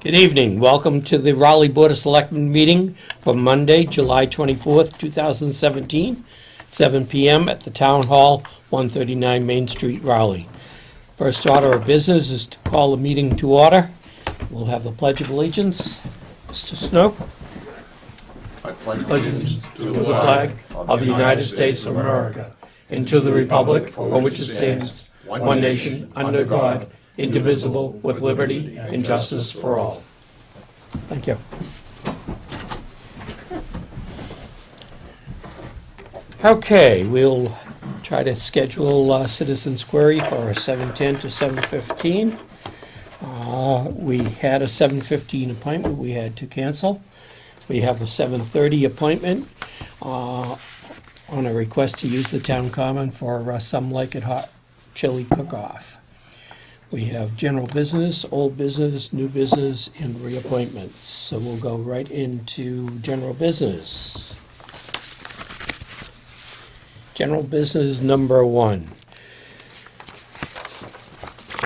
Good evening. Welcome to the Raleigh Board of Selectmen meeting for Monday, July 24th, 2017, 7 p.m. at the Town Hall, 139 Main Street, Raleigh. First order of business is to call the meeting to order. We'll have the Pledge of Allegiance. Mr. Snow. I pledge allegiance To the flag of the United States of America and to the republic for which it stands, one nation, under God, indivisible, with liberty and justice for all. Thank you. Okay, we'll try to schedule citizens' query for 7:10 to 7:15. We had a 7:15 appointment we had to cancel. We have a 7:30 appointment on a request to use the town common for Some Like It Hot chili cook-off. We have general business, old business, new business, and reappointments. So we'll go right into general business. General business number 1.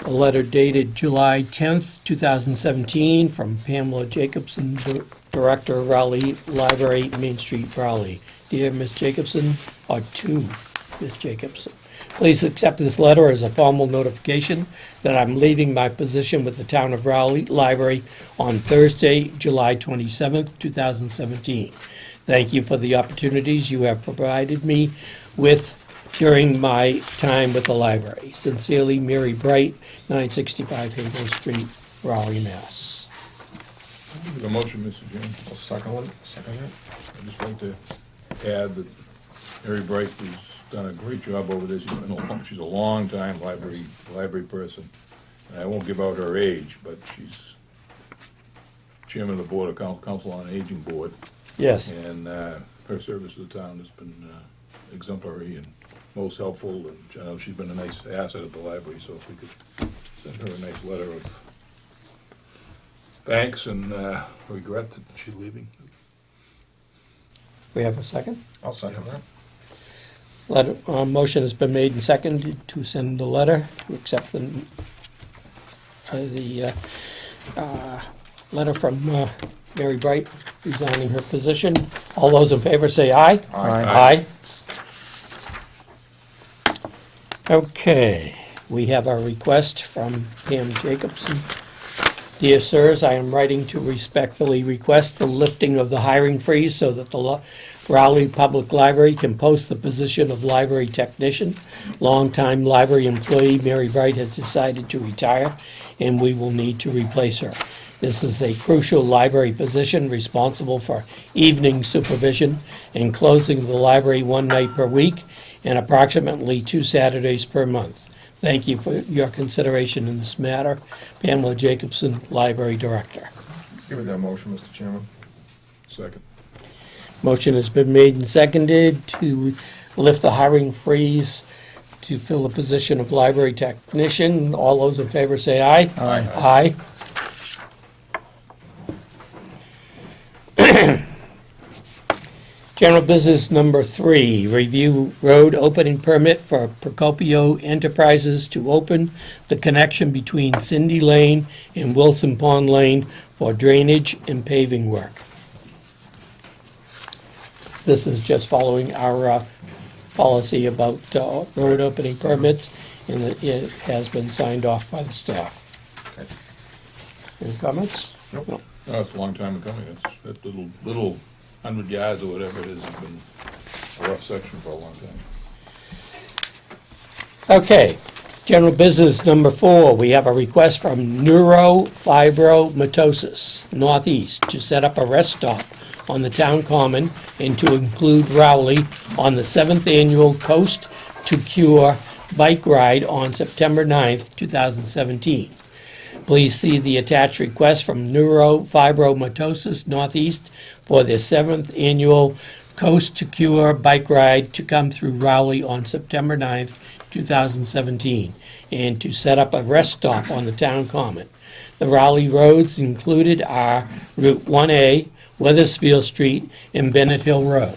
A letter dated July 10th, 2017 from Pamela Jacobson, Director of Raleigh Library, Main Street, Raleigh. Dear Ms. Jacobson, or to Ms. Jacobson, please accept this letter as a formal notification that I'm leaving my position with the Town of Raleigh Library on Thursday, July 27th, 2017. Thank you for the opportunities you have provided me with during my time with the library. Sincerely, Mary Bright, 965 Havel Street, Raleigh, Mass. The motion, Mr. Chairman. I'll second it. I'd just like to add that Mary Bright has done a great job over this. She's a long-time library person. And I won't give out her age, but she's chairman of the Board of Council on Aging Board. Yes. And her service to the town has been exemplary and most helpful. And I know she's been a nice asset at the library, so if we could send her a nice letter of thanks and regret that she's leaving. We have a second? I'll second that. Motion has been made and seconded to send the letter to accept the letter from Mary Bright resigning her position. All those in favor say aye. Aye. Aye. Okay, we have a request from Pam Jacobson. Dear sirs, I am writing to respectfully request the lifting of the hiring freeze so that the Raleigh Public Library can post the position of library technician. Longtime library employee Mary Bright has decided to retire, and we will need to replace her. This is a crucial library position responsible for evening supervision and closing of the library one night per week and approximately 2 Saturdays per month. Thank you for your consideration in this matter. Pamela Jacobson, Library Director. Give me that motion, Mr. Chairman. Second. Motion has been made and seconded to lift the hiring freeze to fill the position of library technician. All those in favor say aye. Aye. Aye. General business number 3, review road opening permit for Procopio Enterprises to open the connection between Cindy Lane and Wilson Pond Lane for drainage and paving work. This is just following our policy about road opening permits, and it has been signed off by the staff. Okay. Any comments? Nope. No. No, it's a long time coming. It's that little 100 yards or whatever it is has been a rough section for a long time. Okay, general business number 4, we have a request from Neurofibromatosis Northeast to set up a rest stop on the town common and to include Rowley on the 7th annual Coast to Cure bike ride on September 9th, 2017. Please see the attached request from Neurofibromatosis Northeast for their 7th annual Coast to Cure bike ride to come through Raleigh on September 9th, 2017, and to set up a rest stop on the town common. The Raleigh roads included are Route 1A, Weathersfield Street, and Bennett Hill Road.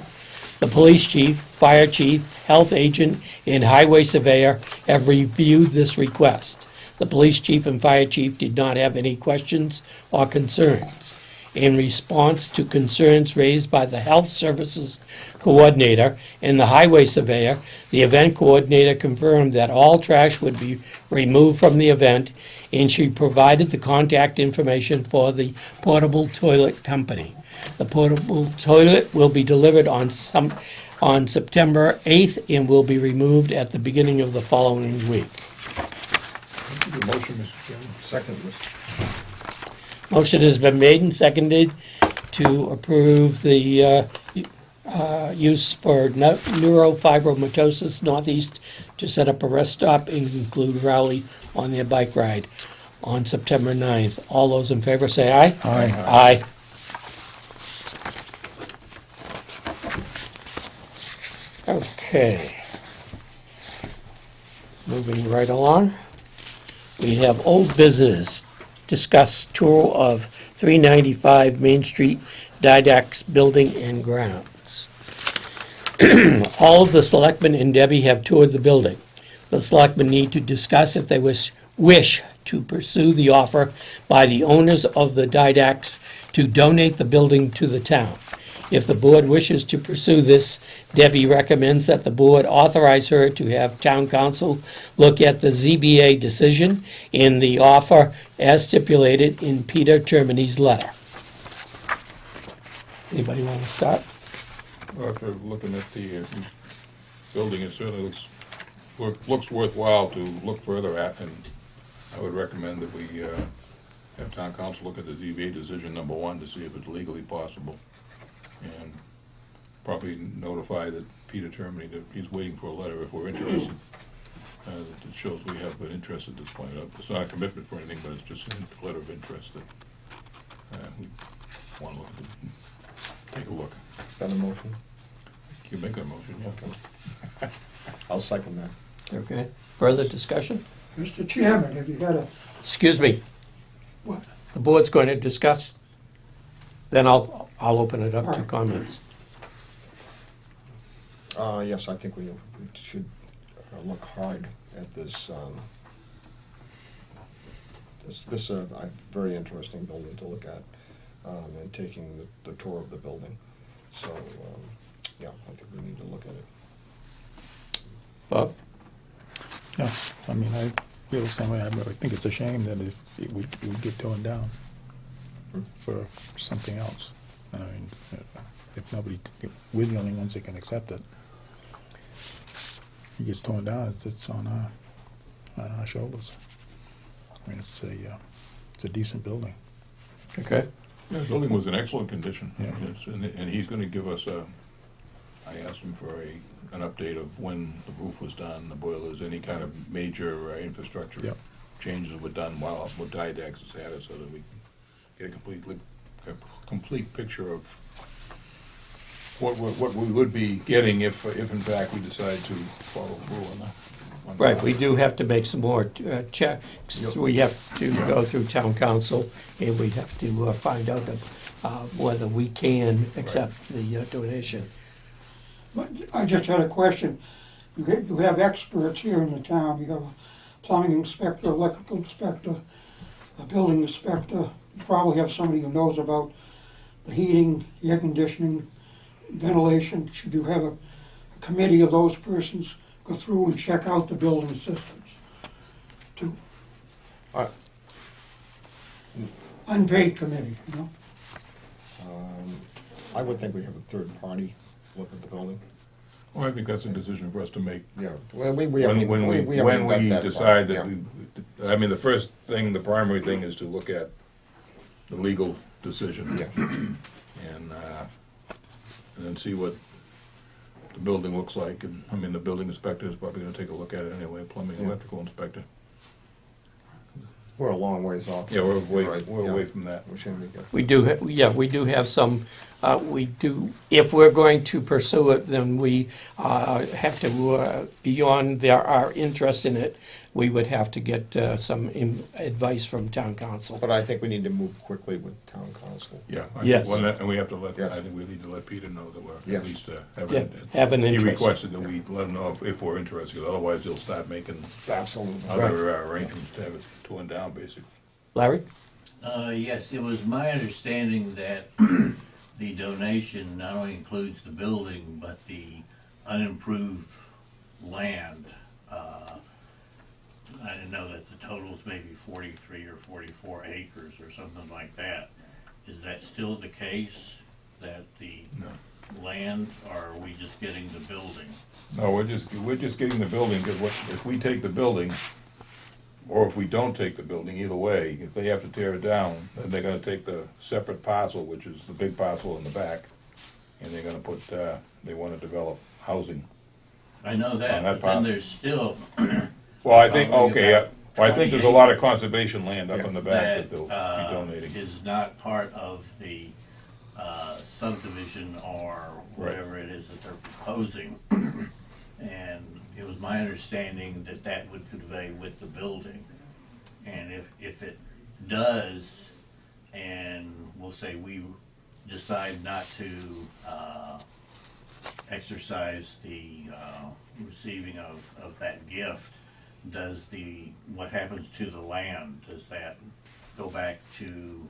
The police chief, fire chief, health agent, and highway surveyor have reviewed this request. The police chief and fire chief did not have any questions or concerns. In response to concerns raised by the health services coordinator and the highway surveyor, the event coordinator confirmed that all trash would be removed from the event, and she provided the contact information for the portable toilet company. The portable toilet will be delivered on September 8th and will be removed at the beginning of the following week. Your motion, Mr. Chairman. Second, Mr. Motion has been made and seconded to approve the use for neurofibromatosis Northeast to set up a rest stop and include rally on their bike ride on September 9th. All those in favor say aye. Aye. Aye. Okay. Moving right along. We have old business. Discuss tour of 395 Main Street, Didax Building and Grounds. All of the selectmen and Debbie have toured the building. The selectmen need to discuss if they wish to pursue the offer by the owners of the Didax to donate the building to the town. If the board wishes to pursue this, Debbie recommends that the board authorize her to have town council look at the ZBA decision and the offer as stipulated in Peter Termini's letter. Anybody want to start? Well, after looking at the building, it certainly looks worthwhile to look further at, and I would recommend that we have town council look at the ZBA decision number 1 to see if it's legally possible, and probably notify that Peter Termini that he's waiting for a letter if we're interested. It shows we have an interest at this point. It's not a commitment for anything, but it's just a letter of interest that we want to look at it. Take a look. Is that a motion? You make that motion, yeah. I'll second that. Okay. Further discussion? Mr. Chairman, have you had a, Excuse me. what? The board's going to discuss? Then I'll open it up to Alright. comments. Yes, I think we should look hard at this, this very interesting building to look at, and taking the tour of the building. So, yeah, I think we need to look at it. Bob? Yeah, I mean, I feel the same way. I think it's a shame that it would get torn down for something else. I mean, if nobody, if we're the only ones that can accept it, it gets torn down, it's on our shoulders. I mean, it's a decent building. Okay. Yeah, the building was in excellent condition. Yeah. Yes, and he's gonna give us I asked him for an update of when the roof was done, the boilers, any kind of major infrastructure Yep. changes were done while Didax has had it, so that we get a complete picture of what we would be getting if in fact we decide to follow through on that. Right, we do have to make some more checks. We have to go through town council, and we have to find out whether we can accept the donation. But I just had a question. You have experts here in the town. You have a plumbing inspector, electrical inspector, a building inspector. You probably have somebody who knows about the heating, air conditioning, ventilation. Should you have a committee of those persons go through and check out the building systems too? Unpaid committee, you know? I would think we have a third party look at the building. Well, I think that's a decision for us to make Yeah, well, we when haven't even got that decide far, that yeah. I mean, the first thing, the primary thing is to look at the legal decision. Yeah. And then see what the building looks like, and, I mean, the building inspector is probably gonna take a look at it anyway, plumbing, Yeah. electrical inspector. We're a long ways off. Yeah, we're Right, away yeah. from that. We shouldn't be good. We do have some we do, if we're going to pursue it, then we have to, beyond our interest in it, we would have to get some advice from town council. But I think we need to move quickly with town council. Yeah. Yes. And we have to let, Yes. I think we need to let Peter know that we're Yes. at least Yeah, have an He interest. requested that we let him know if we're interested, because otherwise they'll start making Absolutely. other arrangements to have it torn down, basically. Larry? Yes, it was my understanding that the donation not only includes the building, but the unimproved land. I didn't know that the total's maybe 43 or 44 acres or something like that. Is that still the case, that the land, or are we just getting the building? No, we're just getting the building, because if we take the building, or if we don't take the building, either way, if they have to tear it down, then they're gonna take the separate parcel, which is the big parcel in the back, and they're gonna put, they wanna develop housing. I know On that, that but then part. there's still Well, I think, Probably okay, about well, I think there's a lot of conservation land up in the back that that they'll be donating. is not part of the subdivision or whatever it is that they're proposing. And it was my understanding that that would convey with the building. And if it does, and we'll say we decide not to exercise the receiving of that gift, does what happens to the land, does that go back to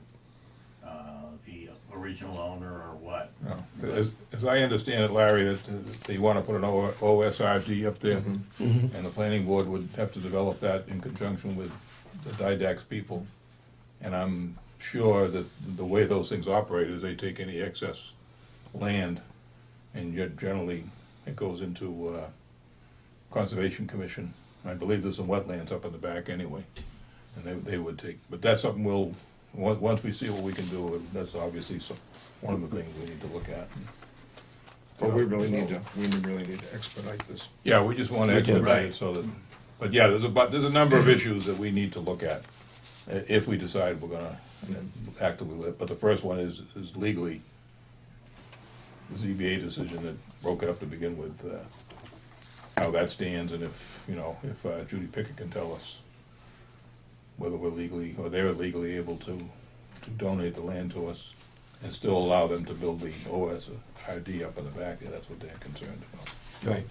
the original owner or what? No. As I understand it, Larry, that they wanna put an OSRD up there, and the planning board would have to develop that in conjunction with the Didax people. And I'm sure that the way those things operate is they take any excess land, and yet generally it goes into Conservation Commission. I believe there's some wetlands up in the back anyway, and they would take, but that's something once we see what we can do, that's obviously one of the things we need to look at. But we really need to expedite this. Yeah, we just want to We do. expedite it so that, but yeah, there's a number of issues that we need to look at if we decide we're gonna actively live. But the first one is legally, the ZBA decision that broke it up to begin with, how that stands, and if Judy Pickett can tell us whether we're legally, or they're legally able to donate the land to us and still allow them to build the OSRD up in the back, yeah, that's what they're concerned about. Right.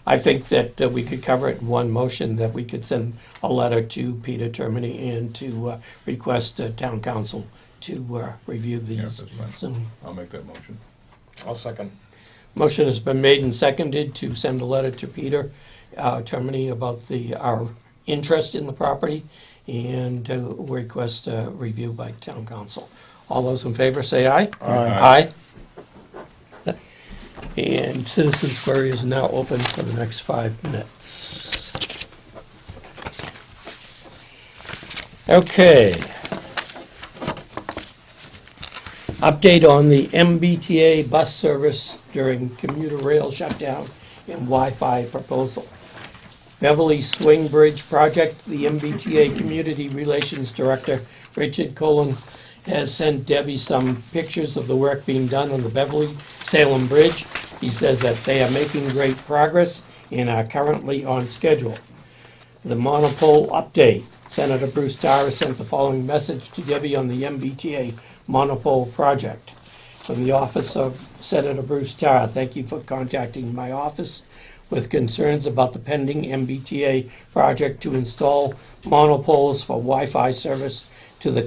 I think that we could cover it in one motion, that we could send a letter to Peter Termini and to request town council to review Yeah, these. that's fine. zoning. I'll make that motion. I'll second. Motion has been made and seconded to send a letter to Peter Termini about our interest in the property and to request a review by town council. All those in favor say aye. Aye. Aye. And citizens' query is now open for the next 5 minutes. Okay. Update on the MBTA bus service during commuter rail shutdown and Wi-Fi proposal. Beverly Swing Bridge Project, the MBTA Community Relations Director, Richard Colon, has sent Debbie some pictures of the work being done on the Beverly Salem Bridge. He says that they are making great progress and are currently on schedule. The monopole update. Senator Bruce Tara sent the following message to Debbie on the MBTA monopole project. From the office of Senator Bruce Tara, thank you for contacting my office with concerns about the pending MBTA project to install monopoles for Wi-Fi service to the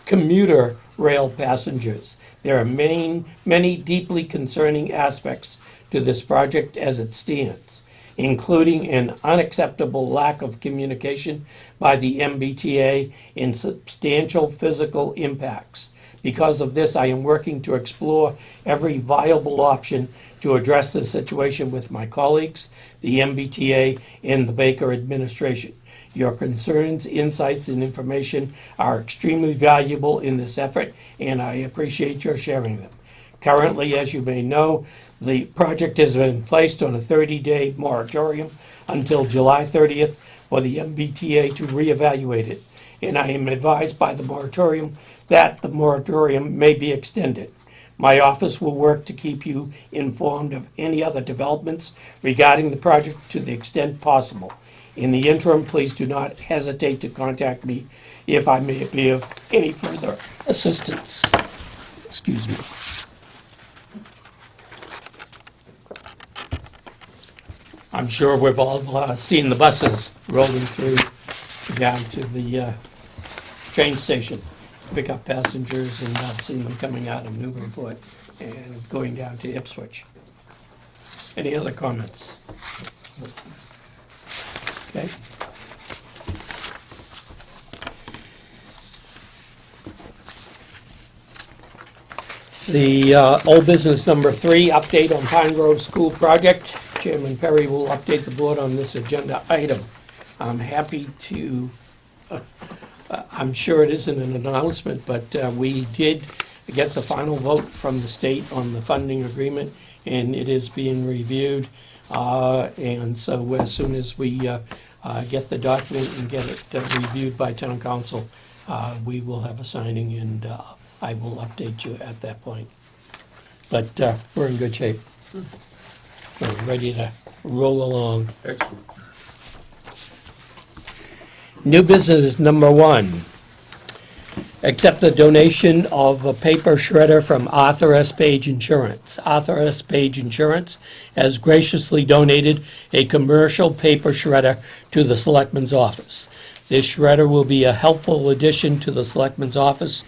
commuter rail passengers. There are many deeply concerning aspects to this project as it stands, including an unacceptable lack of communication by the MBTA and substantial physical impacts. Because of this, I am working to explore every viable option to address the situation with my colleagues, the MBTA, and the Baker administration. Your concerns, insights, and information are extremely valuable in this effort, and I appreciate your sharing them. Currently, as you may know, the project has been placed on a 30-day moratorium until July 30th for the MBTA to reevaluate it. and I am advised by the moratorium that the moratorium may be extended. My office will work to keep you informed of any other developments regarding the project to the extent possible. In the interim, please do not hesitate to contact me if I may be of any further assistance. Excuse me. I'm sure we've all seen the buses rolling through down to the train station to pick up passengers, and I've seen them coming out of Newburyport and going down to Ipswich. Any other comments? Okay. The old business number 3, update on Pine Grove School project. Chairman Perry will update the board on this agenda item. I'm happy to, I'm sure it isn't an announcement, but we did get the final vote from the state on the funding agreement, and it is being reviewed. And so as soon as we get the document and get it reviewed by town council, we will have a signing, and I will update you at that point. But we're in good shape. We're ready to roll along. Excellent. New business number 1. Accept the donation of a paper shredder from Arthur S. Page Insurance. Arthur S. Page Insurance has graciously donated a commercial paper shredder to the Selectmen's office. This shredder will be a helpful addition to the Selectmen's office.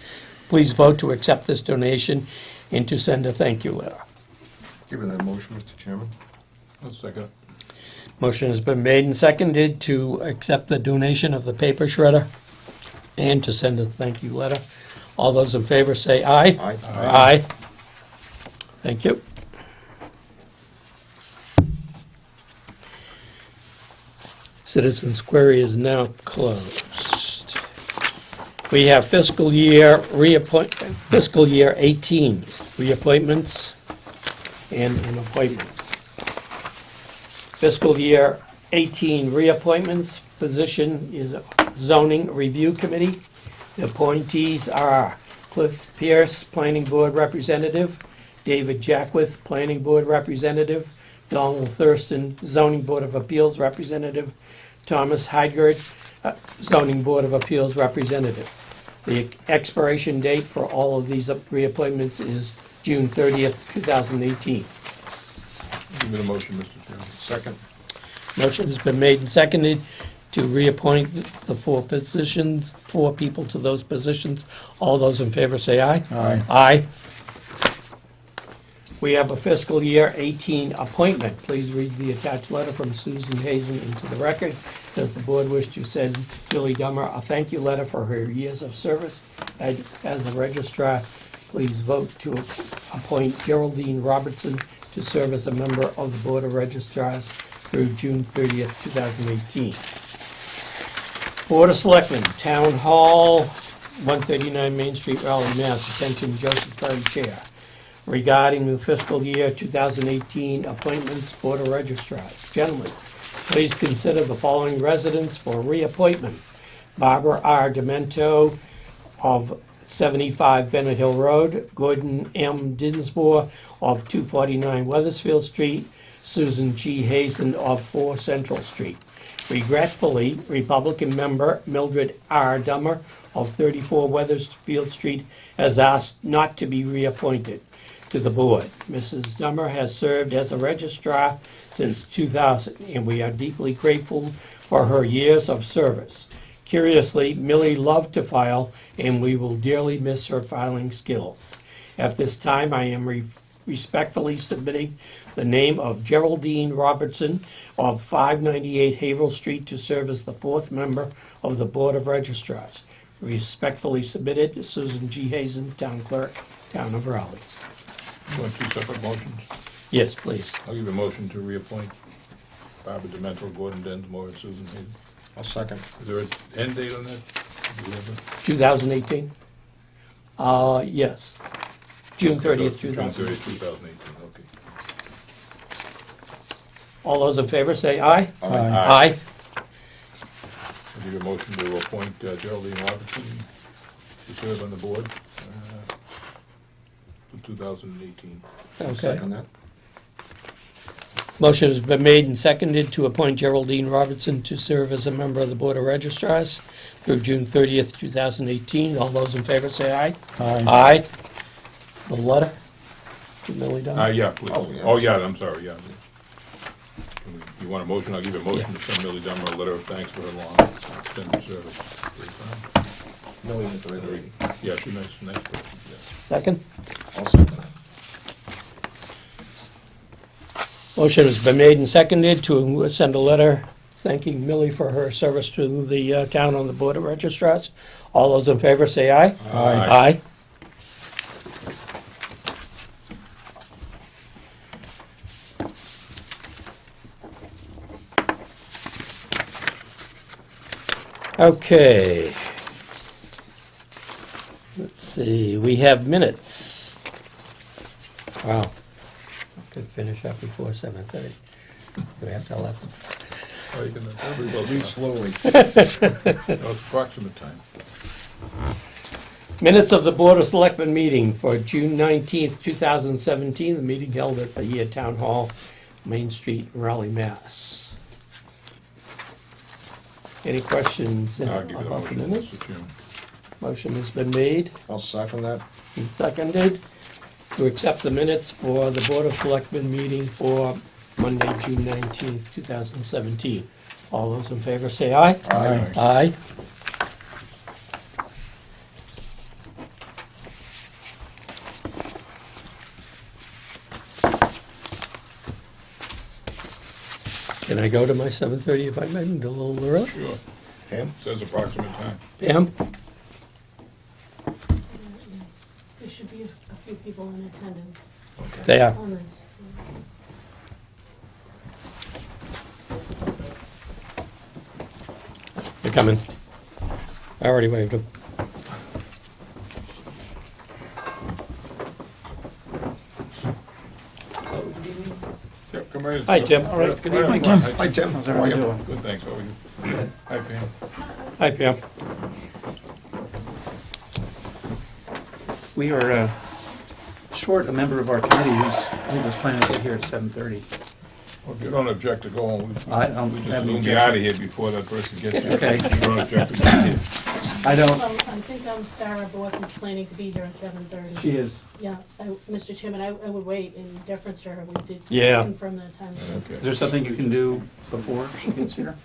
Please vote to accept this donation and to send a thank you letter. Given that motion, Mr. Chairman? I'll second it. Motion has been made and seconded to accept the donation of the paper shredder and to send a thank you letter. All those in favor say aye. Aye. Aye. Thank you. Citizens' query is now closed. We have fiscal year 18 reappointments and an appointment. Fiscal year 18 reappointments, position is zoning review committee. The appointees are Cliff Pierce, planning board representative, David Jackwith, planning board representative, Donald Thurston, zoning board of appeals representative, Thomas Heidgert, zoning board of appeals representative. The expiration date for all of these reappointments is June 30th, 2018. Give me the motion, Mr. Chairman. Second. Motion has been made and seconded to reappoint the 4 people to those positions. All those in favor say aye. Aye. Aye. We have a fiscal year 18 appointment. Please read the attached letter from Susan Hazen into the record. Does the board wish to send Julie Dummer a thank you letter for her years of service as a registrar? Please vote to appoint Geraldine Robertson to serve as a member of the Board of Registrars through June 30th, 2018. Board of Selectmen, Town Hall, 139 Main Street, Raleigh, Mass. Attention, Joseph Perry, Chair. Regarding the fiscal year 2018 appointments, Board of Registrars. Gentlemen, please consider the following residents for reappointment. Barbara R. Demento of 75 Bennett Hill Road, Gordon M. Dinsmore of 249 Weathersfield Street, Susan G. Hazen of 4 Central Street. Regretfully, Republican member Mildred R. Dummer of 34 Weathersfield Street has asked not to be reappointed to the board. Mrs. Dummer has served as a registrar since 2000, and we are deeply grateful for her years of service. Curiously, Millie loved to file, and we will dearly miss her filing skills. At this time, I am respectfully submitting the name of Geraldine Robertson of 598 Haverhill Street to serve as the 4th member of the Board of Registrars. Respectfully submitted, Susan G. Hazen, Town Clerk, Town of Raleigh. You want 2 separate motions? Yes, please. I'll give a motion to reappoint Barbara Demento, Gordon Densmore, and Susan Hayden. I'll second. Is there an end date on that? Do we have a- 2018? Yes. June 30th, June 30th, 2018. 2018, okay. All those in favor say aye. Aye. Aye. give a motion to appoint Geraldine Robertson to serve on the board for 2018. I'll Okay. second that. Motion has been made and seconded to appoint Geraldine Robertson to serve as a member of the Board of Registrars through June 30th, 2018. All those in favor say aye. Aye. Aye. The letter to Millie Dunn? Yeah, please. Oh, yeah. Oh, yeah, I'm sorry, yeah. You want a motion? I'll give you a motion to send Millie Dunn a letter of thanks for her long extended service. Millie at the right reading. Yeah, she's nice person, yes. Second? I'll second that. Motion has been made and seconded to send a letter thanking Millie for her service to the town on the Board of Registrars. All those in favor say aye. Aye. Aye. Okay. Let's see, we have minutes. Wow. Could finish up before 7:30. We have to 11. Oh, you can, everybody goes Read fast. slowly. No, it's approximate time. Minutes of the Board of Selectmen meeting for June 19th, 2017, the meeting held at the Town Hall, Main Street, Raleigh, Mass. Any questions I'll give you the about the motion, minutes? Mr. Chairman. Motion has been made I'll second that. and seconded to accept the minutes for the Board of Selectmen meeting for Monday, June 19th, 2017. All those in favor say aye. Aye. Aye. Can I go to my 7:30 appointment a little early? Sure, Pam? says approximate time. Pam? There should be a few people in attendance They are. on this. They're coming. I already waved them. Yep, come right in. Hi, sir. Tim. All right, good evening. Hi, Tim. How's How are everyone you? doing? Good, thanks, how are you? Hi, Pam. Hi, Pam. We are short a member of our committee who was planning to get here at 7:30. Well, if you don't object to going, I don't we have just any zoom you out of here before that person gets here. Okay. You don't object to going here. I don't, Well, I think Sarah Bork is planning to be here at 7:30. she is. Yeah, Mr. Chairman, I would wait in deference to her. We did Yeah. confirm that time. Okay. Is there something you can do before she gets here?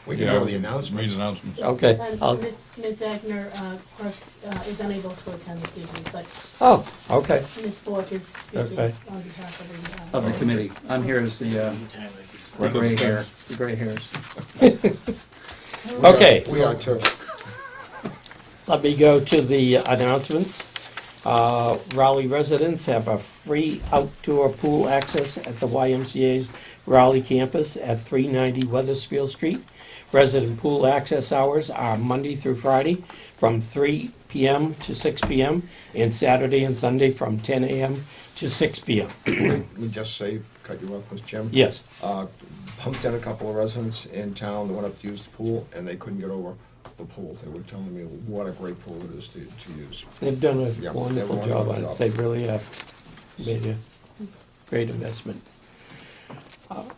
We can Yeah, go to the Read announcements. announcements. Okay. And I'll- Ms. Agner Crooks is unable to attend this evening, but Oh, okay. Ms. Bork is speaking Okay. on behalf of Of the committee. I'm here as the gray hair, the gray hairs. Okay. We are too. Let me go to the announcements. Raleigh residents have a free outdoor pool access at the YMCA's Raleigh campus at 390 Weathersfield Street. Resident pool access hours are Monday through Friday from 3 p.m. to 6 p.m. and Saturday and Sunday from 10 a.m. to 6 p.m. We just say, cut you off, Mr. Chairman. Yes. Pumped in a couple of residents in town that went up to use the pool, and they couldn't get over the pool. They were telling me what a great pool it is to use. They've done a Yeah, wonderful they've done a job wonderful on it. job. They really have made a great investment.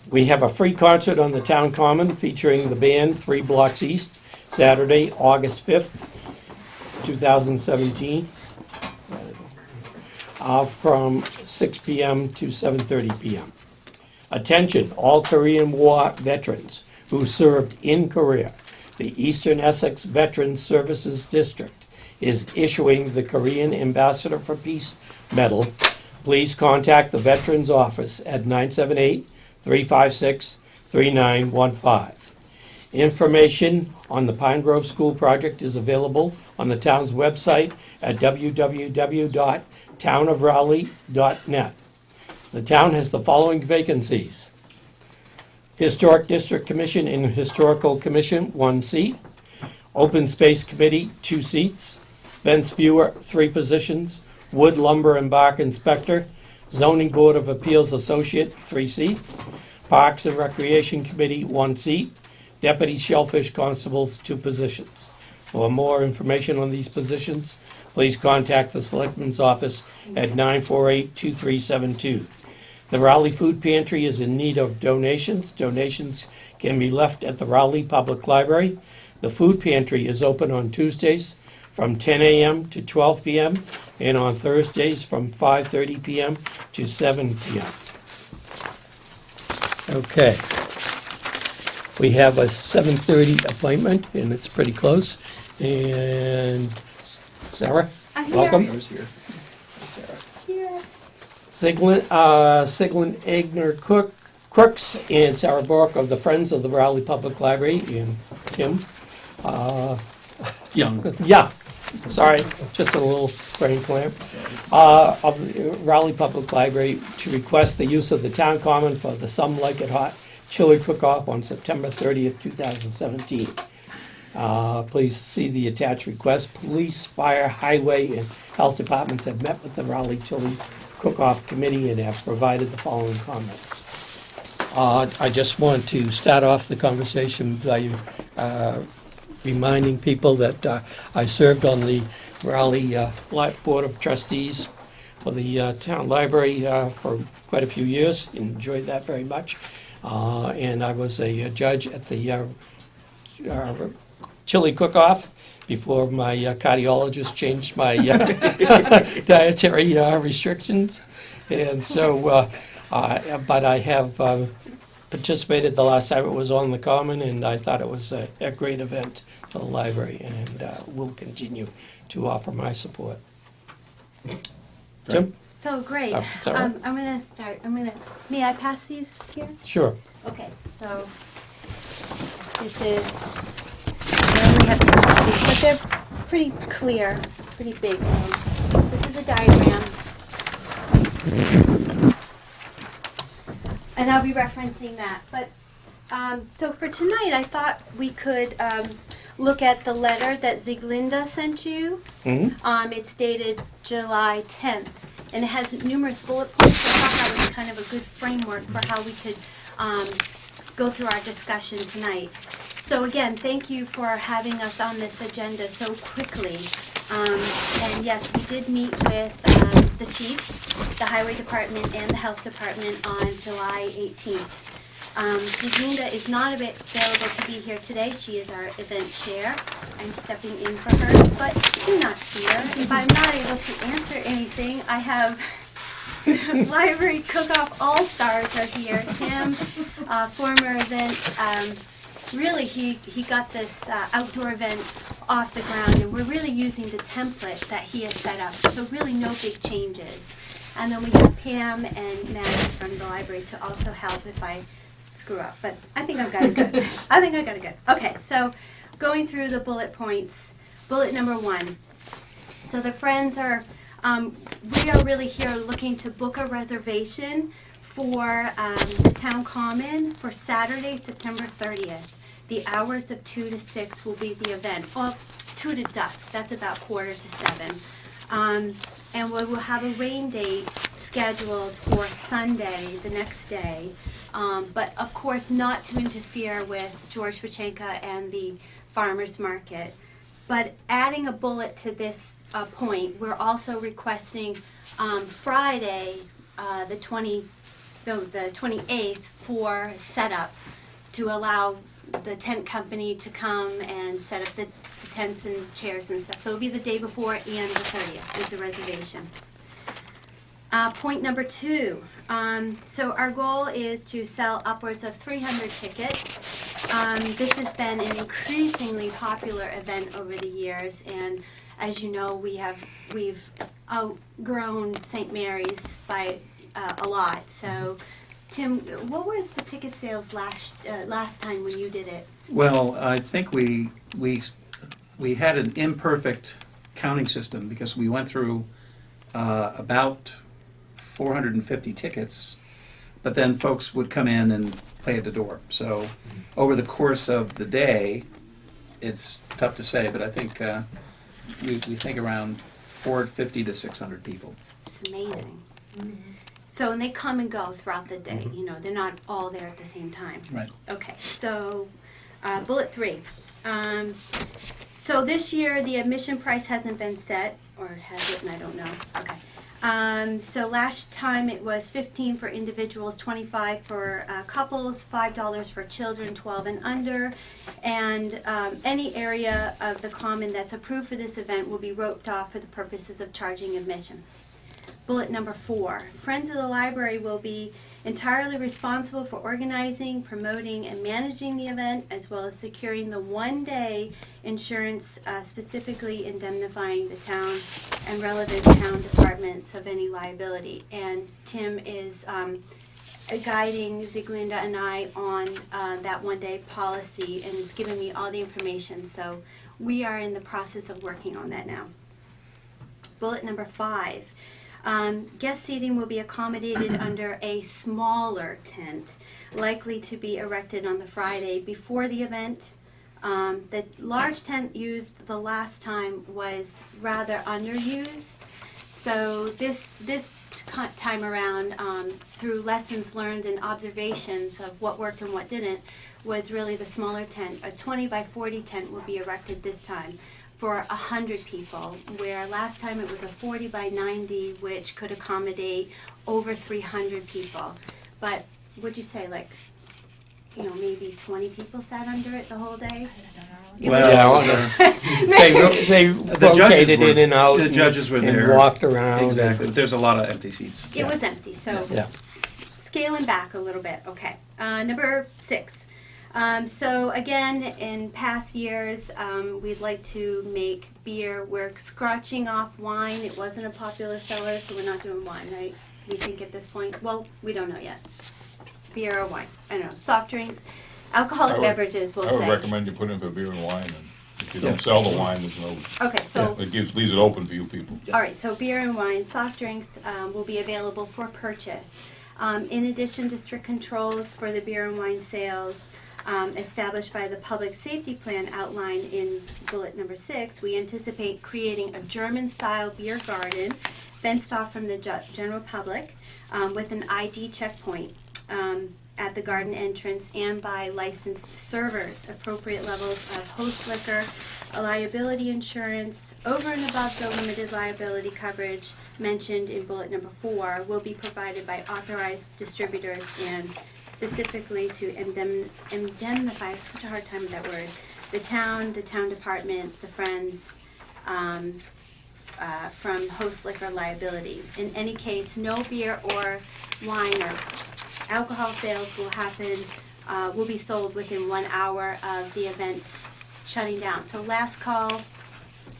We have a free concert on the town common featuring the band 3 Blocks East, Saturday, August 5th, 2017, from 6 p.m. to 7:30 p.m. Attention, all Korean War veterans who served in Korea. The Eastern Essex Veterans Services District is issuing the Korean Ambassador for Peace Medal. Please contact the Veterans Office at 978-356-3915. Information on the Pine Grove School project is available on the town's website at www.townofraleigh.net. The town has the following vacancies: Historic District Commission and Historical Commission, 1 seat. Open Space Committee, 2 seats. Fence Viewer, 3 positions. Wood, Lumber, and Bark Inspector. Zoning Board of Appeals Associate, 3 seats. Parks and Recreation Committee, 1 seat. Deputy Shellfish Constables, 2 positions. For more information on these positions, please contact the Selectmen's office at 948-2372. The Raleigh Food Pantry is in need of donations. Donations can be left at the Raleigh Public Library. The food pantry is open on Tuesdays from 10 a.m. to 12 p.m. and on Thursdays from 5:30 p.m. to 7 p.m. Okay. We have a 7:30 appointment, and it's pretty close. And Sarah, I'm here. welcome. Yours here. Sarah. Here. Siglin Egner Crooks and Sarah Bork of the Friends of the Raleigh Public Library, and Tim. Young. Yeah, sorry, just a little brain clamp. Of the Raleigh Public Library to request the use of the town common for the Some Like It Hot chili cook-off on September 30th, 2017. Please see the attached request. Police, fire, highway, and health departments have met with the Raleigh Chili Cook-Off Committee and have provided the following comments. I just want to start off the conversation by reminding people that I served on the Raleigh Board of Trustees for the town library for quite a few years. Enjoyed that very much. And I was a judge at the chili cook-off before my cardiologist changed my dietary restrictions. And so, but I have participated the last time it was on the Common, and I thought it was a great event for the library, and will continue to offer my support. Tim? So great. Sarah? I'm gonna start. May I pass these here? Sure. Okay, so this is, I only have 2 copies, but they're pretty clear, pretty big. So this is a diagram. And I'll be referencing that. But so for tonight, I thought we could look at the letter that Ziglinda sent you. Mm-hmm. It's dated July 10th, and it has numerous bullet points. So I thought that was kind of a good framework for how we could go through our discussion tonight. So again, thank you for having us on this agenda so quickly. And yes, we did meet with the chiefs, the highway department, and the health department on July 18th. Ziglinda is not available to be here today. She is our event chair. I'm stepping in for her, but do not fear. If I'm not able to answer anything, I have Library Cook-Off All-Stars are here. Tim, former event, really he got this outdoor event off the ground, and we're really using the template that he has set up. So really no big changes. And then we have Pam and Matt from the library to also help if I screw up, but I think I've got it good. I think I got it good. Okay, so going through the bullet points. Bullet number 1. So the Friends are, we are really here looking to book a reservation for the town common for Saturday, September 30th. The hours of 2 to 6 will be the event. Well, 2 to dusk, that's about 6:45. And we will have a rain date scheduled for Sunday, the next day. But of course not to interfere with George Pachenka and the farmers market. But adding a bullet to this point, we're also requesting Friday, the 28th for setup to allow the tent company to come and set up the tents and chairs and stuff. So it'll be the day before and the 30th is the reservation. Point number 2. So our goal is to sell upwards of 300 tickets. This has been an increasingly popular event over the years, and as you know, we've outgrown St. Mary's by a lot. So, Tim, what was the ticket sales last time when you did it? Well, I think we had an imperfect counting system because we went through about 450 tickets, but then folks would come in and play at the door. So over the course of the day, it's tough to say, but I think we think around 450 to 600 people. It's amazing. So, and they come and go throughout the day. You know, they're not all there at the same time. Right. Okay, so Bullet 3. So this year, the admission price hasn't been set, or has it? And I don't know. Okay. So last time it was $15 for individuals, $25 for couples, $5 for children 12 and under, and any area of the common that's approved for this event will be roped off for the purposes of charging admission. Bullet number 4, Friends of the Library will be entirely responsible for organizing, promoting, and managing the event, as well as securing the one-day insurance specifically indemnifying the town and relevant town departments of any liability. And Tim is guiding Ziglinda and I on that one-day policy and is giving me all the information. So we are in the process of working on that now. Bullet number 5. Guest seating will be accommodated under a smaller tent, likely to be erected on the Friday before the event. The large tent used the last time was rather underused. So this time around, through lessons learned and observations of what worked and what didn't, was really the smaller tent. A 20 by 40 tent will be erected this time for 100 people, where last time it was a 40 by 90, which could accommodate over 300 people. But would you say, like, you know, maybe 20 people sat under it the whole day? Well, They the judges rotated were, in and out. the judges were and there. walked around. Exactly, but there's a lot of empty seats. It was empty, so Yeah. scaling back a little bit. Okay. Number 6. So again, in past years, we'd like to make beer. We're scratching off wine. It wasn't a popular seller, so we're not doing wine, right? We think at this point, well, we don't know yet. Beer or wine, I don't know. Soft drinks, alcoholic beverages, we'll I would say. recommend you put in for beer and wine, and if you Yeah. don't sell the wine, there's no, Okay, so, it leaves it open for you people. all right, so beer and wine, soft drinks will be available for purchase. In addition to strict controls for the beer and wine sales, established by the public safety plan outlined in bullet number 6, we anticipate creating a German-style beer garden fenced off from the general public with an ID checkpoint at the garden entrance and by licensed servers. Appropriate levels of host liquor, liability insurance, over and above the limited liability coverage mentioned in bullet number 4 will be provided by authorized distributors and specifically to indemnify, such a hard time with that word, the town departments, the friends, from host liquor liability. In any case, no beer or wine or alcohol sales will be sold within 1 hour of the event's shutting down. So last call,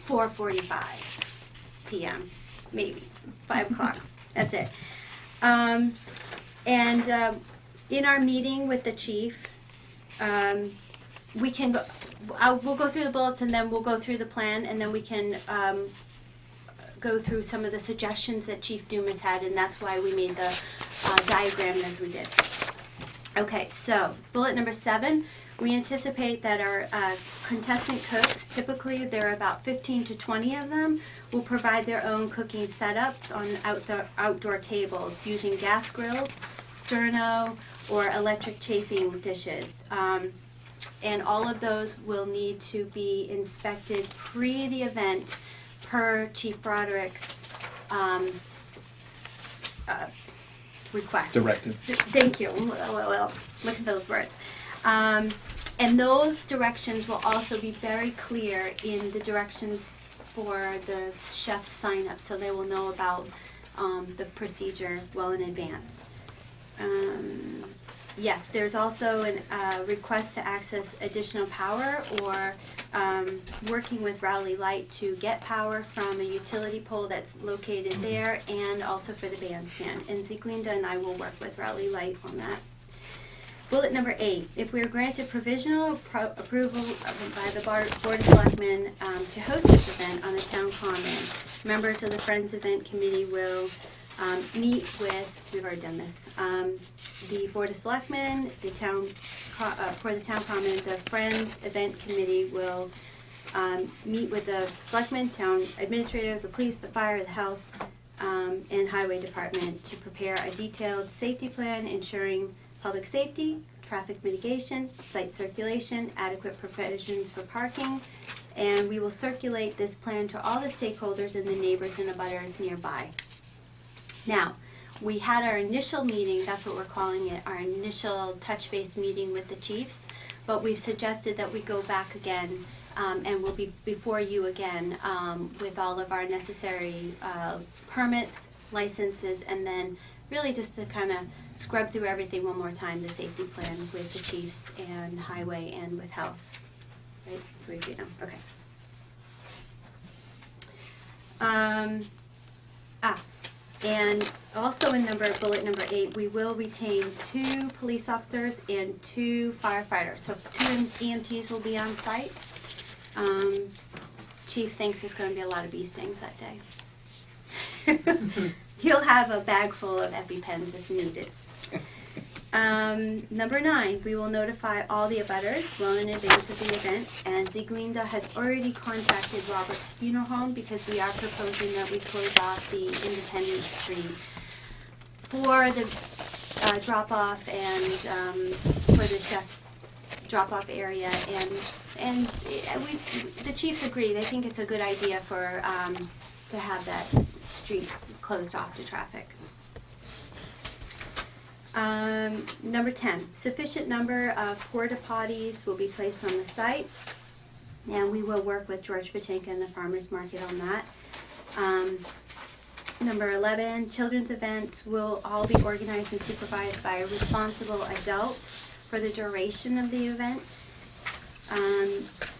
4:45 p.m., maybe 5 o'clock. That's it. In our meeting with the chief, we can go. We'll go through the bullets and then we'll go through the plan and then we can go through some of the suggestions that Chief Dumas had, and that's why we made the diagram as we did. Okay, so bullet number 7, we anticipate that our contestant cooks, typically there are about 15 to 20 of them, will provide their own cooking setups on outdoor tables using gas grills, sterno, or electric chafing dishes. And all of those will need to be inspected pre the event per Chief Broderick's request. Directive. Thank you. Well, look at those words. And those directions will also be very clear in the directions for the chef's sign-up, so they will know about the procedure well in advance. Yes, there's also a request to access additional power or working with Rowley Light to get power from a utility pole that's located there and also for the bandstand. And Ziglinda and I will work with Rowley Light on that. Bullet number 8, if we are granted provisional approval by the Board of Selectmen to host this event on the town common, members of the Friends Event Committee will meet with, we've already done this, the Board of Selectmen, the town, for the town common, the Friends Event Committee will meet with the Selectmen, town administrator, the police, the fire, the health, and highway department to prepare a detailed safety plan ensuring public safety, traffic mitigation, site circulation, adequate provisions for parking, and we will circulate this plan to all the stakeholders and the neighbors and abutters nearby. Now, we had our initial meeting, that's what we're calling it, our initial touch base meeting with the chiefs, but we've suggested that we go back again, and we'll be before you again with all of our necessary permits, licenses, and then really just to kind of scrub through everything one more time, the safety plan with the chiefs and highway and with health. Right, so we do them, okay. And also in bullet number 8, we will retain 2 police officers and 2 firefighters. So 2 EMTs will be on site. Chief thinks there's going to be a lot of bee stings that day. He'll have a bag full of EpiPens if needed. Number 9, we will notify all the abutters well in advance of the event, and Zieglinda has already contacted Robert's Funeral Home because we are proposing that we close off the Independence Street for the drop-off and for the chef's drop-off area, and the chiefs agree. They think it's a good idea for to have that street closed off to traffic. Number 10, sufficient number of porta potties will be placed on the site, and we will work with George Patinka and the Farmers Market on that. Number 11, children's events will all be organized and supervised by a responsible adult for the duration of the event.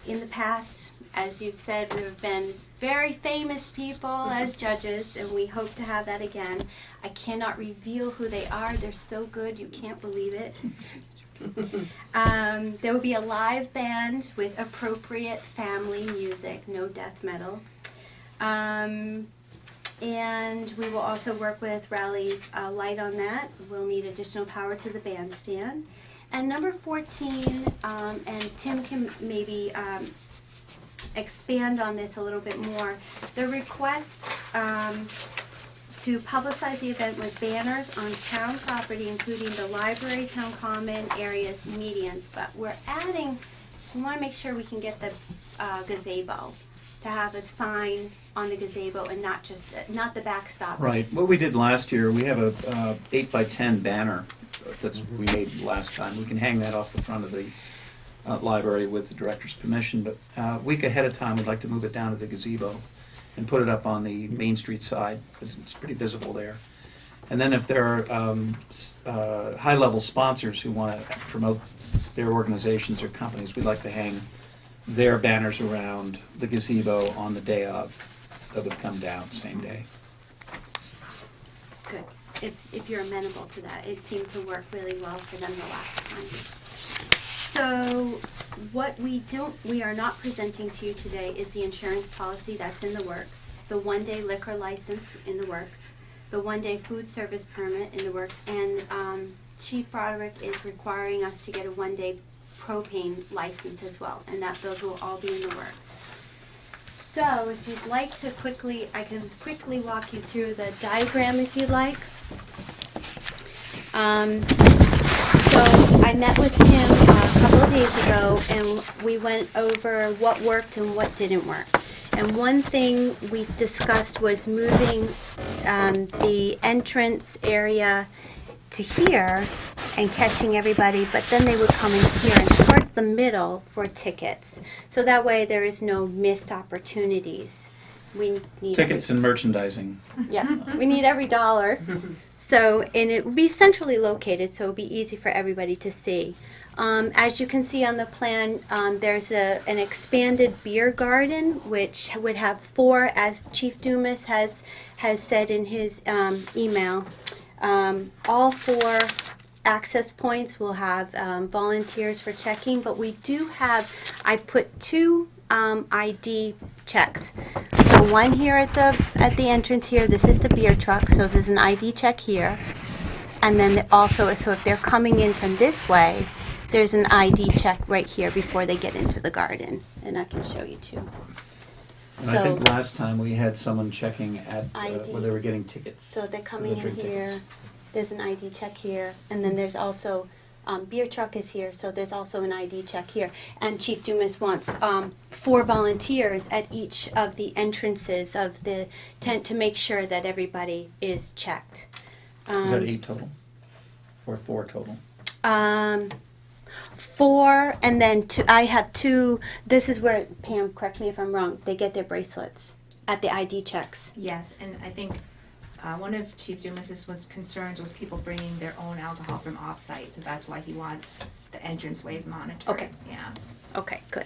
In the past, as you've said, there have been very famous people as judges, and we hope to have that again. I cannot reveal who they are. They're so good, you can't believe it. There will be a live band with appropriate family music, no death metal. And we will also work with Rally Light on that. We'll need additional power to the bandstand. And number 14, and Tim can maybe expand on this a little bit more, the request to publicize the event with banners on town property, including the library, town common areas, medians. But we're adding, we want to make sure we can get the gazebo, to have a sign on the gazebo and not just not the backstop. Right. What we did last year, we have a 8x10 banner we made last time. We can hang that off the front of the library with the director's permission, but a week ahead of time, we'd like to move it down to the gazebo and put it up on the Main Street side because it's pretty visible there. And then if there are high-level sponsors who want to promote their organizations or companies, we'd like to hang their banners around the gazebo on the day of. That would come down same day. Good. If you're amenable to that. It seemed to work really well for them the last time. So what we are not presenting to you today is the insurance policy that's in the works, the one-day liquor license in the works, the one-day food service permit in the works, and Chief Broderick is requiring us to get a one-day propane license as well, and that those will all be in the works. So if you'd like to quickly, I can quickly walk you through the diagram if you'd like. So I met with him a couple of days ago, and we went over what worked and what didn't work. And one thing we discussed was moving the entrance area to here and catching everybody, but then they would come in here and towards the middle for tickets. So that way there is no missed opportunities. We need Tickets and merchandising. Yeah, we need every dollar. So, and it will be centrally located, so it'll be easy for everybody to see. As you can see on the plan, there's an expanded beer garden, which would have 4, as Chief Dumas has said in his email. All 4 access points will have volunteers for checking, but we do have, I've put 2 ID checks. So one here at the entrance here, this is the beer truck, so there's an ID check here. And then also, so if they're coming in from this way, there's an ID check right here before they get into the garden. And I can show you too. And I think last time we had someone checking at ID. where they were getting tickets. So they're for coming the in drink here. tickets. there's an ID check here, and then there's also, beer truck is here, so there's also an ID check here. And Chief Dumas wants 4 volunteers at each of the entrances of the tent to make sure that everybody is checked. Is that 8 total? Or 4 total? 4, and then I have 2. This is where, Pam, correct me if I'm wrong, they get their bracelets at the ID checks. Yes, and I think one of Chief Dumas's concerns was people bringing their own alcohol from off-site, so that's why he wants the entranceways monitored. Okay. Yeah. Okay, good.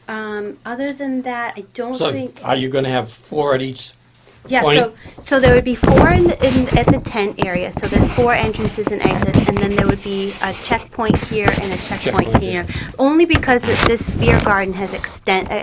Other than that, I don't So think. are you going to have 4 at each? Yeah, point? so there would be 4 at the tent area. So there's 4 entrances and exits, and then there would be a checkpoint here and a checkpoint Checkpoint here. Only because this beer garden has expanded.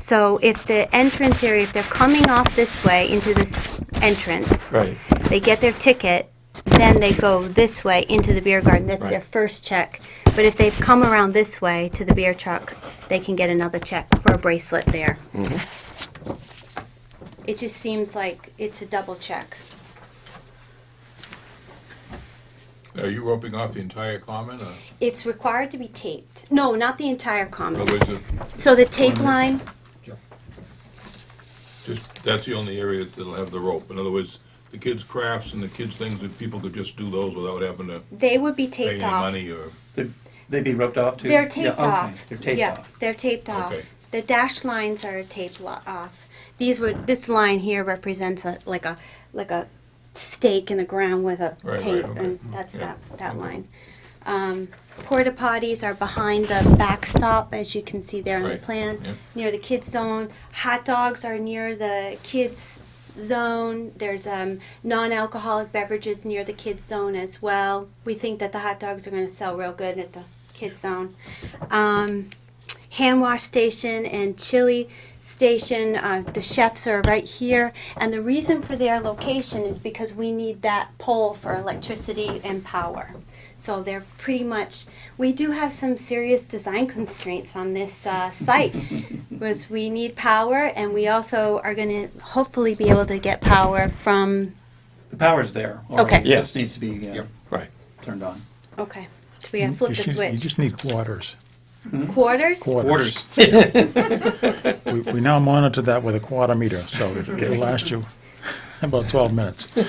So if the entrance area, if they're coming off this way into this entrance, Right. they get their ticket, then they go this way into the beer garden. That's their Right. first check. But if they've come around this way to the beer truck, they can get another check for a bracelet there. It just seems like it's a double check. Are you roping off the entire common, or It's required to be taped. No, not the entire or common. was it So the tape line, just, that's the only area that'll have the rope? In other words, the kids' crafts and the kids' things, that people could just do those without having to they would be pay taped any off. money, or? They'd be roped off too? They're taped Yeah, okay. off. They're taped yeah, off. they're taped off. Okay. The dash lines are taped off. This line here represents like a stake in the ground with a Right, tape, okay. and that's Yeah. that Okay. line. Porta potties are behind the backstop, as you can see there on the Right. plan, Yep. near the kids zone. Hot dogs are near the kids zone. There's non-alcoholic beverages near the kids zone as well. We think that the hot dogs are going to sell real good at the kids zone. Hand wash station and chili station, the chefs are right here, and the reason for their location is because we need that pole for electricity and power. So they're pretty much, we do have some serious design constraints on this site, because we need power, and we also are going to hopefully be able to get power from, The power's there. already. Okay. It Yeah. just needs to be Right. turned on. okay, so we gotta flip the You switch. just need quarters. Quarters? Quarters. We now monitor that with a quarter meter, so it'll last you about 12 minutes. We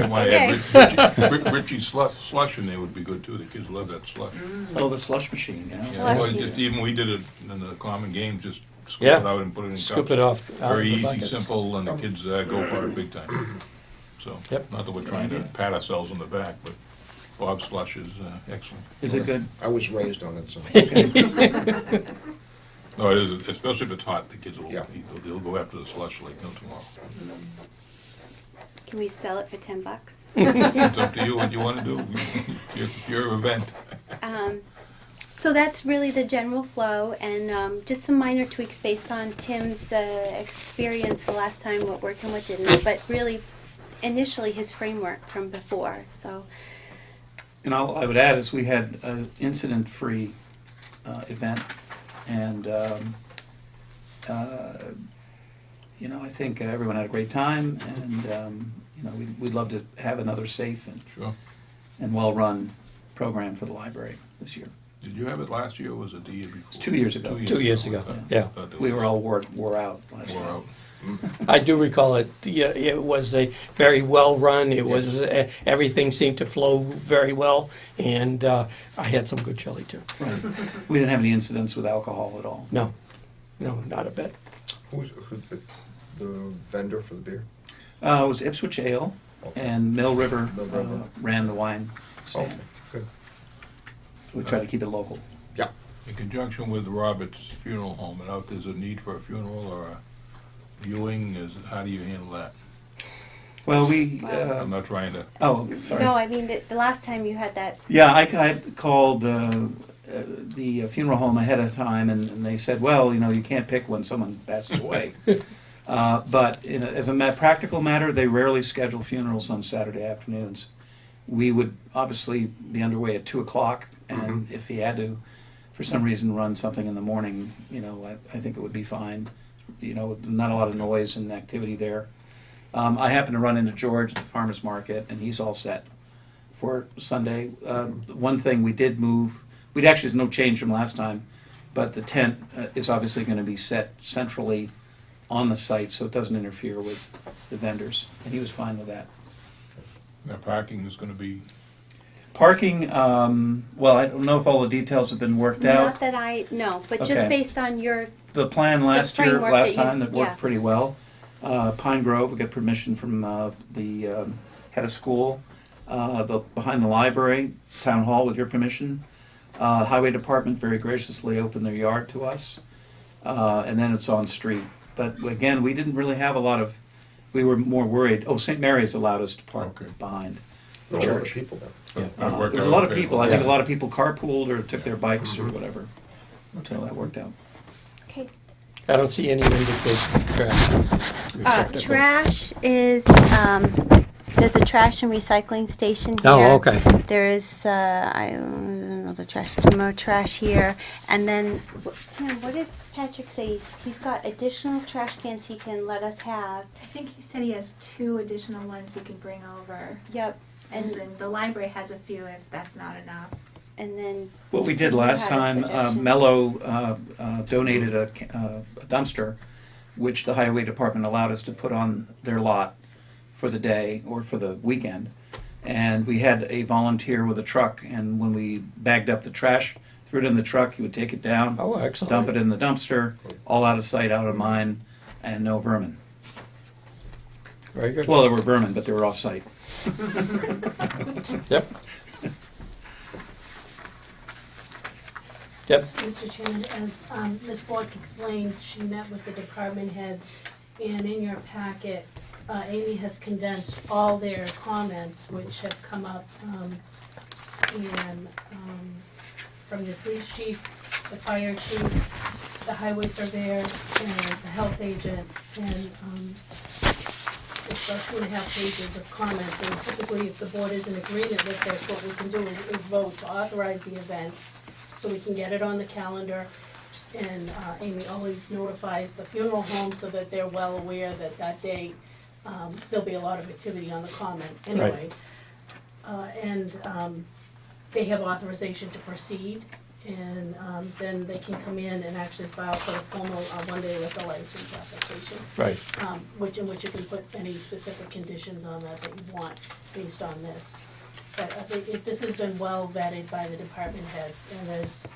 might Okay. have Richie's slush in there would be good too, the kids love that slush. Oh, the slush machine, yeah. Yeah, well, Slushie. just even we did it in the common game, just scoop Yeah. it out and put it in cups. Scoop it off out of Very the easy, buckets. simple, and the kids go for it big time. So, Yep. not that we're trying to pat ourselves on the back, but Bob's slush is excellent. Is it good? I was raised on it, so. No, it is, especially if it's hot, the kids will, Yeah. they'll go after the slush like no tomorrow. Can we sell it for $10? It's up to you what you want to do, your event. So that's really the general flow, and just some minor tweaks based on Tim's experience the last time working with it, but really initially his framework from before. So And all I would add is we had an incident-free event, and I think everyone had a great time, and we'd love to have another safe Sure. and well-run program for the library this year. Did you have it last year, or was it the year before? It's 2 years ago. 2 years ago, yeah. I thought that We was- were all wore out last wore year. out. I do recall it. Yeah, it was a very well run. It was everything seemed to flow very well, and I had some good chili too. Right. We didn't have any incidents with alcohol at all. No, not a bit. Who's the vendor for the beer? It was Ipswich Ale, Okay. and Mill River, Mill River. ran the wine Okay, stand. good. We try to keep it local. Yeah. In conjunction with Robert's Funeral Home, and if there's a need for a funeral or a viewing, how do you handle that? Well, I'm not trying to, oh, sorry. no, I mean the last time you had that. Yeah, I called the funeral home ahead of time, and they said, well, you can't pick when someone passes away. But as a practical matter, they rarely schedule funerals on Saturday afternoons. We would obviously be underway at 2 o'clock, and if he had to, for some reason, run something in the morning, I think it would be fine. Not a lot of noise and activity there. I happened to run into George at the farmer's market, and he's all set for Sunday. One thing we did move, we'd actually, there's no change from last time, but the tent is obviously going to be set centrally on the site so it doesn't interfere with the vendors, and he was fine with that. Now, parking is gonna be, Parking, well, I don't know if all the details have been worked Not out. that I know, but just Okay. based on your, The plan last framework last that you- time, that yeah. worked pretty well. Pine Grove, we got permission from the head of school. Behind the library, town hall, with your permission. Highway department very graciously opened their yard to us. And then it's on street. But again, we didn't really have a lot of, we were more worried. Oh, St. Mary's allowed us to park Okay. behind the There's a lot of church. people there. that worked There's a out lot of okay. people. I think a Yeah. lot of people carpooled or took their bikes or whatever. So that worked out. okay. I don't see any indication of trash. receptacle. Trash is, there's a trash and recycling station here. Oh, okay. There's, I don't know, the trash, more trash here. And then, Karen, what did Patrick say? He's got additional trash cans he can let us have. I think he said he has 2 additional ones he can bring over. Yep. And And, then the library has a few if that's not enough. and then, What we did You last had a time, suggestion. Mello donated a dumpster, which the highway department allowed us to put on their lot for the day or for the weekend. And we had a volunteer with a truck, and when we bagged up the trash, threw it in the truck, he would take it down, Oh, excellent. dump it in the dumpster, all out of sight, out of mind, and no vermin. Very good. Well, there were vermin, but they were off-site. Yep. Yep. Mr. Chairman, as Ms. Falk explained, she met with the department heads, and in your packet, Amy has condensed all their comments which have come up, and from the police chief, the fire chief, the highway surveyor, and the health agent, and it's about 2.5 pages of comments, and typically if the board is in agreement with this, what we can do is vote to authorize the event, so we can get it on the calendar. And Amy always notifies the funeral home so that they're well aware that that day, there'll be a lot of activity on the common anyway. And they have authorization to proceed, and then they can come in and actually file for the formal one-day liquor license application. Right. In which you can put any specific conditions on that you want based on this. But I think this has been well vetted by the department heads, and there's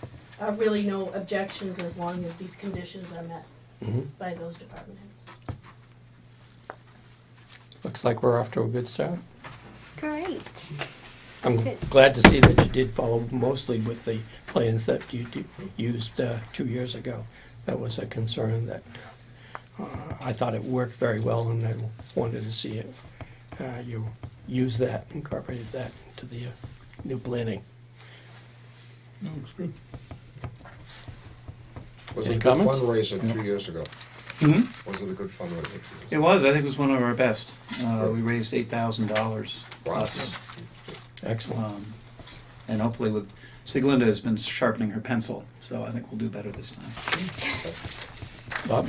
really no objections as long as these conditions are met Mhm. by those department heads. Looks like we're off to a good start. great. I'm Good. glad to see that you did follow mostly with the plans that you used 2 years ago. That was a concern that I thought it worked very well, and I wanted to see it. You use that, incorporated that into the new planning. No, looks good. Was Any it a good comments? fundraiser 2 years ago? Hmm? Was it a good fundraiser? It was, I think it was one of our best. We raised $8,000 plus. Excellent. And hopefully with, Sieglinde has been sharpening her pencil, so I think we'll do better this time. Bob,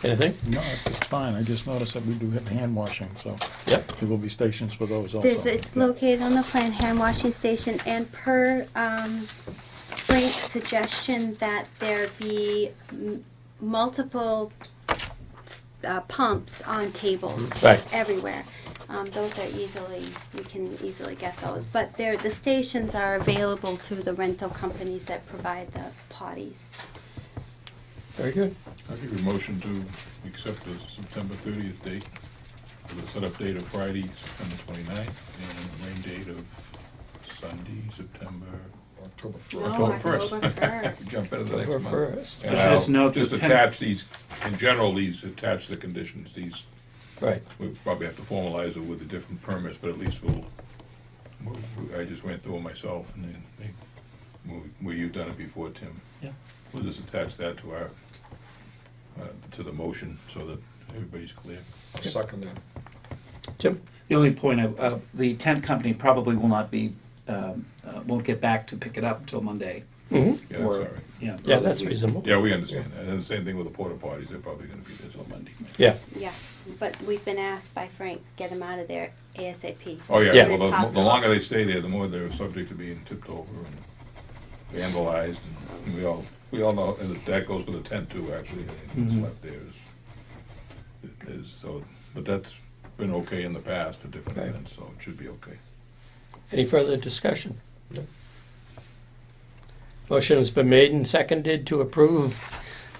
anything? No, it's fine. I just noticed that we do have hand washing, so Yep. there will be stations for those also. It's located on the plan, hand washing station, and per Frank's suggestion that there be multiple pumps on tables Right. everywhere. Those are we can easily get those. But the stations are available through the rental companies that provide the potties. Very good. I give a motion to accept the September 30th date, with the setup date of Friday, September 29th, and rain date of Sunday, September, October No, 1st. October 1st. October 1st. Jump into the next October month. 1st. And Just I'll note just the attach these, in general, these attach the conditions, these, Right. we probably have to formalize it with the different permits, but at least I just went through it myself, and then where you've done it before, Tim. Yeah. We'll just attach that to our, to the motion, so that everybody's clear. I'll second that. Tim? The only point, the tent company probably will not be, won't get back to pick it up until Monday. Mhm. Yeah, that's all right. Yeah, that's reasonable. Yeah, we understand that. And the same thing with the porta potties, they're probably gonna be there till Monday. Yeah. Yeah, but we've been asked by Frank, get them out of there ASAP. Oh, as yeah, soon as well, the possible. longer they stay there, the more they're subject to being tipped over and vandalized. And we all know, and that goes for the tent too, actually. Anything that's left there is, so, but that's been okay in the past for different Okay. events, so it should be okay. Any further discussion? Motion has been made and seconded to approve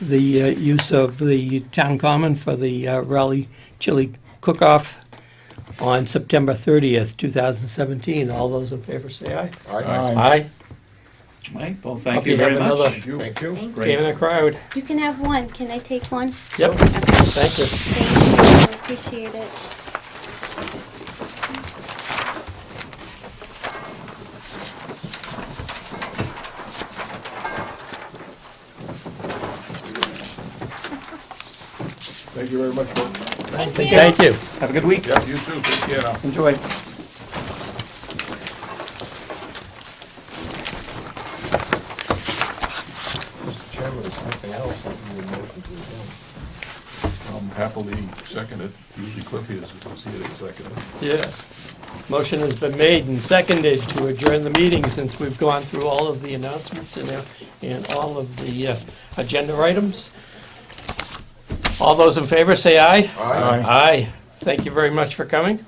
the use of the town common for the Raleigh Chili Cook-Off on September 30th, 2017. All those in favor say aye. Aye. Aye. Right, well, thank Hope you you very have much. another- Thank you. Thank you. Thank Great. In a crowd. You can have one. Can I take one? Yep, Okay. thank you. Thank you. I appreciate it. Thank you very much, folks. Thank you. Have a good week. Yeah, you too, take care now. Enjoy. Mr. Chairman, there's something else, I need a motion to adjourn. Happily seconded, usually Cliffy is here to second it. Yeah. Motion has been made and seconded to adjourn the meeting since we've gone through all of the announcements and all of the agenda items. All those in favor say aye. Aye. Aye. Thank you very much for coming.